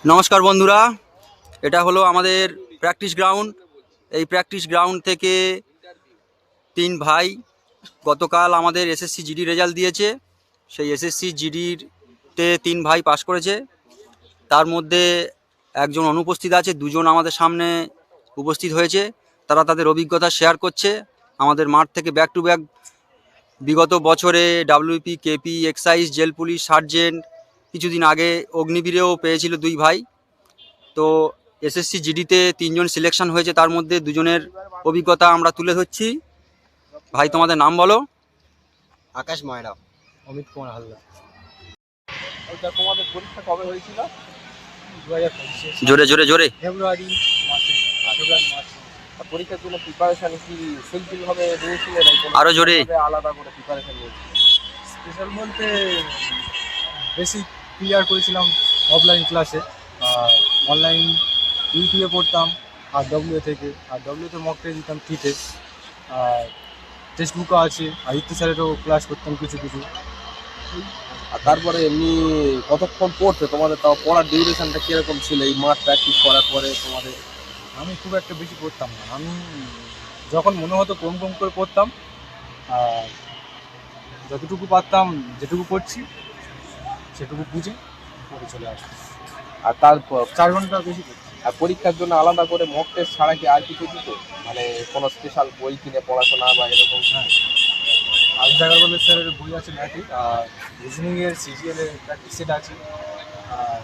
নমস্কার বন্ধুরা, এটা হলো আমাদের প্র্যাকটিস গ্রাউন্ড। এই প্র্যাকটিস গ্রাউন্ড থেকে তিন ভাই গতকাল আমাদের এসএসসি জিডি রেজাল্ট দিয়েছে। সেই এসএসসি জিডিতে তিন ভাই পাশ করেছে। তার মধ্যে একজন অনুপস্থিত আছে, দুজন আমাদের সামনে উপস্থিত হয়েছে। তারা তাদের অভিজ্ঞতা শেয়ার করছে আমাদের মাঠ থেকে ব্যাক টু ব্যাক। বিগত বছরে WP, KP, excise, jail police, sergeant, কিছুদিন আগে অগ্নিবীরেও পেয়েছিল দুই ভাই। তো এসএসসি জিডিতে তিনজন সিলেকশন হয়েছে, তার মধ্যে দুজনের অভিজ্ঞতা আমরা তুলে ধরছি। ভাই, তোমাদের নাম বলো। আকাশ ময়রা। অমিত কুমার হালদার। তোমাদের পরীক্ষা কবে হয়েছিল? 2025 জোরে জোরে জোরে। ফেব্রুয়ারি মাসে। পরীক্ষার জন্য প্রিপারেশন কি সিম্পল ভাবে নিয়েছিলে নাকি আরো জোরে। আলাদা করে প্রিপারেশন নিয়েছিলে? স্পেশাল বলতে বেসিক ক্লিয়ার করেছিলাম অফলাইন ক্লাসে, আর অনলাইন ইউটিউবে পড়তাম আর ডব্লিউতে মক টেস্ট দিতাম, কি টেস্ট, আর টেক্সট বুকও আছে, আদিত্য স্যারেরও ক্লাস করতাম কিছু কিছু। আর তারপরে এমনি কতক্ষণ পড়তে তোমাদের, তাও পড়ার ডিউরেশনটা কিরকম ছিল এই মাঠ প্র্যাকটিস করার পরে তোমাদের? আমি খুব একটা বেশি পড়তাম না, আমি যখন মনে হতো কম কম করে পড়তাম, আর যতটুকু পারতাম যেটুকু পড়ছি সেটুকু বুঝে পড়ে চলে আসতাম। আর তারপর 4 ঘন্টা বেশি পড়তাম। আর পরীক্ষার জন্য আলাদা করে মক টেস্ট ছাড়া কি আর কিছু দিত, মানে কোনো স্পেশাল বই কিনে পড়াশোনা বা এরকম? হ্যাঁ, আবিদ আগরওয়ালের স্যারের বই আছে ম্যাথিক, আর রিজনিংয়ের সিজিএলের প্র্যাকটিস সেট আছে, আর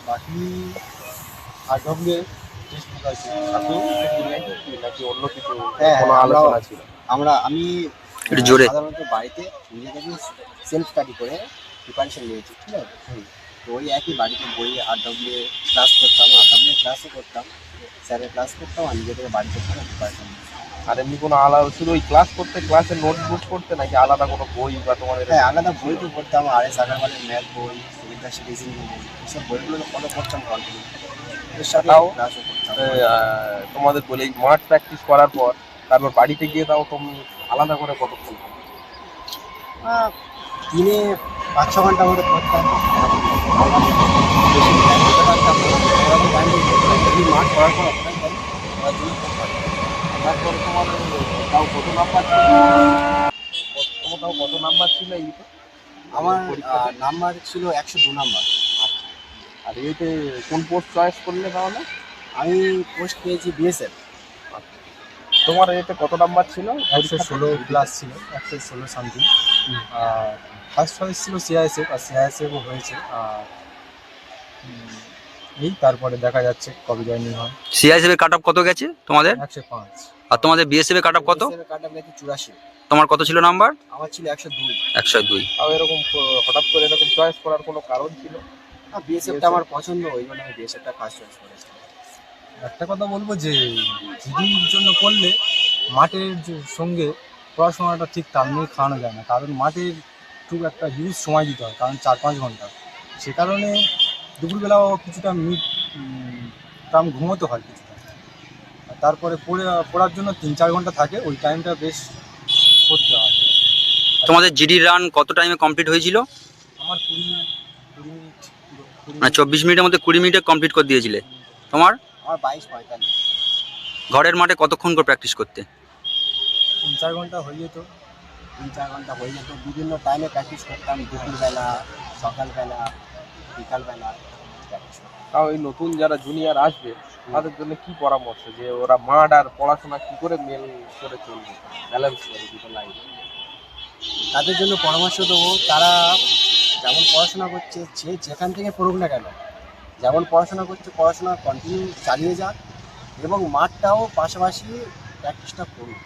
বাকি আর ডব্লিউ টেক্সট বুক আছে। আর তুমি নাকি অন্য কিছু হ্যাঁ, কোনো আলোচনা ছিল? আমি একটু জোরে। সাধারণত বাড়িতে নিজে থেকে সেলফ স্টাডি করে প্রিপারেশন নিয়েছি, ঠিক আছে। তো ওই একই বাড়িতে বই আর ক্লাস করতাম, ক্লাসও করতাম, স্যারের ক্লাস করতাম, আর নিজে থেকে বাড়িতে করে প্রিপারেশন নিয়েছি। আর এমনি কোনো আলাদা শুধু ওই ক্লাস করতে, ক্লাসের নোটবুক করতে, নাকি আলাদা কোনো বই বা তোমাদের? হ্যাঁ, আলাদা বই তো পড়তাম, আর.এস. আগরওয়ালের ম্যাথ বই, সুবিধাশী রিজনিং বই, এইসব বইগুলো ফলো করতাম কন্টিনিউ। এর সাথে তাও ক্লাসও করতাম। তোমাদের বলে এই মাঠ প্র্যাকটিস করার পর তারপর বাড়িতে গিয়ে তাও তুমি আলাদা করে কতক্ষণ? দিনে 5-6 ঘন্টা মতো পড়তাম। বেশি টাইম দিতে পারতাম না, মাঠ করার পর অতটাই টাইম পড়ার জন্য পড়তাম। তারপর তোমার তাও কত নাম্বার ছিল? তাও কত নাম্বার ছিল এইটা? আমার পরীক্ষাতে? নাম্বার ছিল 102 নাম্বার। আর এতে কোন পোস্ট চয়েস করলে তাহলে? আমি পোস্ট পেয়েছি বিএসএফ। তোমার এতে কত নাম্বার ছিল? 116 প্লাস ছিল, 116 সামথিং। আর ফার্স্ট চয়েস ছিল সিআইএসএফ, আর সিআইএসএফও হয়েছে। আর এই তারপরে দেখা যাচ্ছে কবে জয়েনিং হয়। সিআইএসএফ এর কাট অফ কত গেছে তোমাদের? 105। আর তোমাদের বিএসএফ এর কাট অফ কত? বিএসএফ কাটা গেছে 84। তোমার কত ছিল নাম্বার? আমার ছিল 102। 102। তাও এরকম হঠাৎ করে এরকম চয়েস করার কোনো কারণ ছিল? বিএসএফটা আমার পছন্দ, ওই জন্য আমি বিএসএফটা ফার্স্ট চয়েস করেছি। একটা কথা বলবো যে জিডির জন্য করলে মাঠের সঙ্গে পড়াশোনাটা ঠিক তাল মিলিয়ে খাওয়ানো যায় না, কারণ মাঠের খুব একটা হিউজ সময় দিতে হয়, কারণ 4-5 ঘন্টা। সে কারণে দুপুরবেলাও কিছুটা টাইম ঘুমোতে হয় কিছুটা, আর তারপরে পড়ার জন্য 3-4 ঘন্টা থাকে, ওই টাইমটা বেশ করতে হয়। তোমাদের জিডি রান কত টাইমে কমপ্লিট হয়েছিল? আমার 20 মিনিট, মানে 24 মিনিটের মধ্যে 20 মিনিটে কমপ্লিট করে দিয়েছিলে। তোমার আমার 22-45। ঘরের মাঠে কতক্ষণ করে প্র্যাকটিস করতে? 3-4 ঘন্টা হয়ে যেত। 3-4 ঘন্টা হয়ে যেত। বিভিন্ন টাইমে প্র্যাকটিস করতাম, দুপুরবেলা, সকালবেলা, বিকালবেলা প্র্যাকটিস করতাম। তাও এই নতুন যারা জুনিয়র আসবে তাদের জন্য কি পরামর্শ, যে ওরা মাঠ আর পড়াশোনা কি করে মেল করে চলবে, ব্যালেন্স করে দুটো লাইফ? তাদের জন্য পরামর্শ দেবো, তারা যেমন পড়াশোনা করছে, সে যেখান থেকে পড়ুক না কেন, যেমন পড়াশোনা করছে পড়াশোনা কন্টিনিউ চালিয়ে যাক, এবং মাঠটাও পাশাপাশি প্র্যাকটিসটা করুক,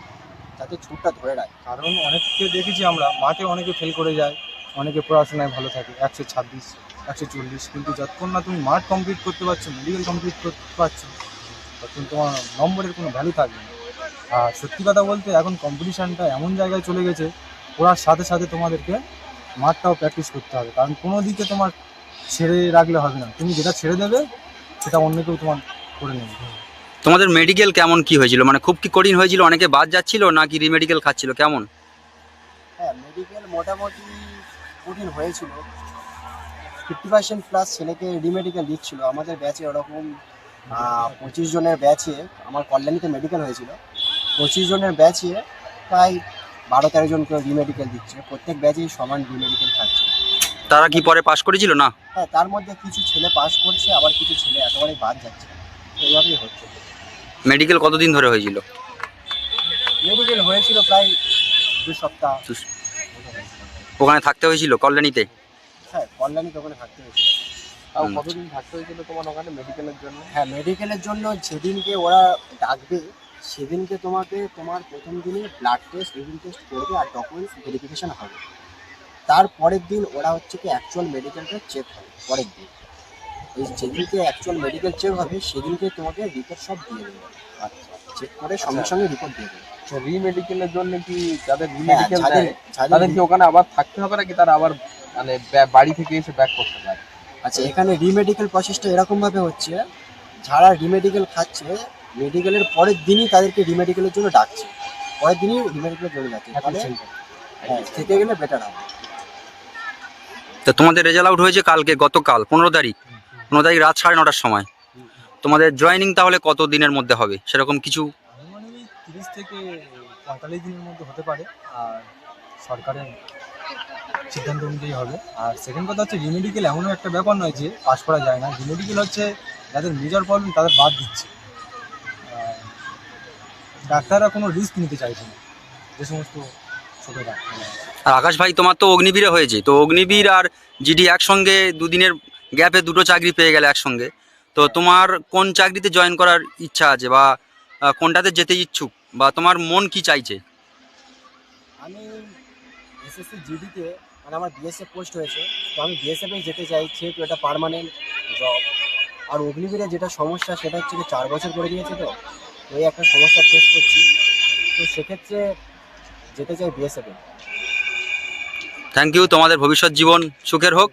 যাতে ছুটটা ধরে রাখে। কারণ অনেককে দেখেছি আমরা, মাঠে অনেকে ফেল করে যায়, অনেকে পড়াশোনায় ভালো থাকে 126, 140, কিন্তু যতক্ষণ না তুমি মাঠ কমপ্লিট করতে পারছো, মেডিকেল কমপ্লিট করতে পারছো, তখন তোমার নম্বরের কোনো ভ্যালু থাকবে না। আর সত্যি কথা বলতে এখন কম্পিটিশানটা এমন জায়গায় চলে গেছে, পড়ার সাথে সাথে তোমাদেরকে মাঠটাও প্র্যাকটিস করতে হবে, কারণ কোনো দিকে তোমার ছেড়ে রাখলে হবে না, তুমি যেটা ছেড়ে দেবে সেটা অন্য কেউ তোমার করে নেবে। তোমাদের মেডিকেল কেমন কি হয়েছিল? মানে খুব কি কঠিন হয়েছিল, অনেকে বাদ যাচ্ছিল নাকি রিমেডিকেল খাচ্ছিল, কেমন? হ্যাঁ, মেডিকেল মোটামুটি কঠিন হয়েছিল, 50% প্লাস ছেলেকে রিমেডিকেল দিচ্ছিল। আমাদের ব্যাচে ওরকম 25 জনের ব্যাচে, আমার কল্যাণীতে মেডিকেল হয়েছিল, 25 জনের ব্যাচে প্রায় 12-13 জন করে রিমেডিকেল দিচ্ছে। প্রত্যেক ব্যাচেই সমান রিমেডিকেল থাকছে। তারা কি পরে পাশ করেছিল না? হ্যাঁ, তার মধ্যে কিছু ছেলে পাস করছে, আবার কিছু ছেলে একেবারেই বাদ যাচ্ছে। এইভাবেই হচ্ছে। মেডিকেল কতদিন ধরে হয়েছিল? মেডিকেল হয়েছিল প্রায় 2 সপ্তাহ। ওখানে থাকতে হয়েছিল কল্যাণীতে? হ্যাঁ, কল্যাণীতে ওখানে থাকতে হয়েছিল। তাও কতদিন থাকতে হয়েছিল তোমার ওখানে মেডিকেলের জন্য? হ্যাঁ, মেডিকেলের জন্য যেদিনকে ওরা ডাকবে সেদিনকে তোমার প্রথম দিনে ব্লাড টেস্ট, ইউরিন টেস্ট করবে আর ডকুমেন্টস ভেরিফিকেশন হবে। তার পরের দিন ওরা হচ্ছে কি অ্যাকচুয়াল মেডিকেলটা চেক হবে পরের দিন। এই যেদিনকে অ্যাকচুয়াল মেডিকেল চেক হবে সেদিনকে তোমাকে রিপোর্ট সব দিয়ে দেবে। আচ্ছা, চেক করে সঙ্গে সঙ্গে রিপোর্ট দিয়ে দেবে। রিমেডিকেলের জন্য কি যাদের হ্যাঁ, রিমেডিকেল দেয় তাদের কি ওখানে আবার থাকতে হবে নাকি তারা আবার মানে বাড়ি থেকে এসে ব্যাক করতে পারে? আচ্ছা, এখানে রিমেডিকেল প্রসেসটা এরকমভাবে হচ্ছে, যারা রিমেডিকেল খাচ্ছে মেডিকেলের পরের দিনই তাদেরকে রিমেডিকেলের জন্য ডাকছে, পরের দিনই রিমেডিকেলের জন্য যাচ্ছে। তাহলে হ্যাঁ, থেকে গেলে বেটার হবে। তো তোমাদের রেজাল্ট আউট হয়েছে কালকে, গতকাল 15 তারিখ রাত 9:30টার সময়। তোমাদের জয়েনিং তাহলে কত দিনের মধ্যে হবে সেরকম কিছু? আনুমানিক 30 থেকে 45 দিনের মধ্যে হতে পারে, আর সরকারের সিদ্ধান্ত অনুযায়ী হবে। আর সেকেন্ড কথা হচ্ছে, রিমেডিকেল এমনও একটা ব্যাপার নয় যে পাস করা যায় না। রিমেডিকেল হচ্ছে যাদের মেজর প্রবলেম তাদের বাদ দিচ্ছে। আর ডাক্তাররা কোনো রিস্ক নিতে চাইছে না, যে সমস্ত ছোটো ডাক্তার। আর আকাশ ভাই, তোমার তো অগ্নিবীরে হয়েছে, তো অগ্নিবীর আর জিডি একসঙ্গে দুদিনের গ্যাপে দুটো চাকরি পেয়ে গেলে একসঙ্গে, তো তোমার কোন চাকরিতে জয়েন করার ইচ্ছা আছে, বা কোনটাতে যেতে ইচ্ছুক, বা তোমার মন কি চাইছে? আমি এসএসসি জিডিতে, মানে আমার বিএসএফ পোস্ট হয়েছে, তো আমি বিএসএফে যেতে চাই, যেহেতু এটা পার্মানেন্ট জব। আর অগ্নিবীরে যেটা সমস্যা সেটা হচ্ছে কি 4 বছর করে দিয়েছে, তো এই একটা সমস্যা ফেস করছি। তো সেক্ষেত্রে যেতে চাই বিএসএফে। থ্যাংক ইউ, তোমাদের ভবিষ্যৎ জীবন সুখের হোক।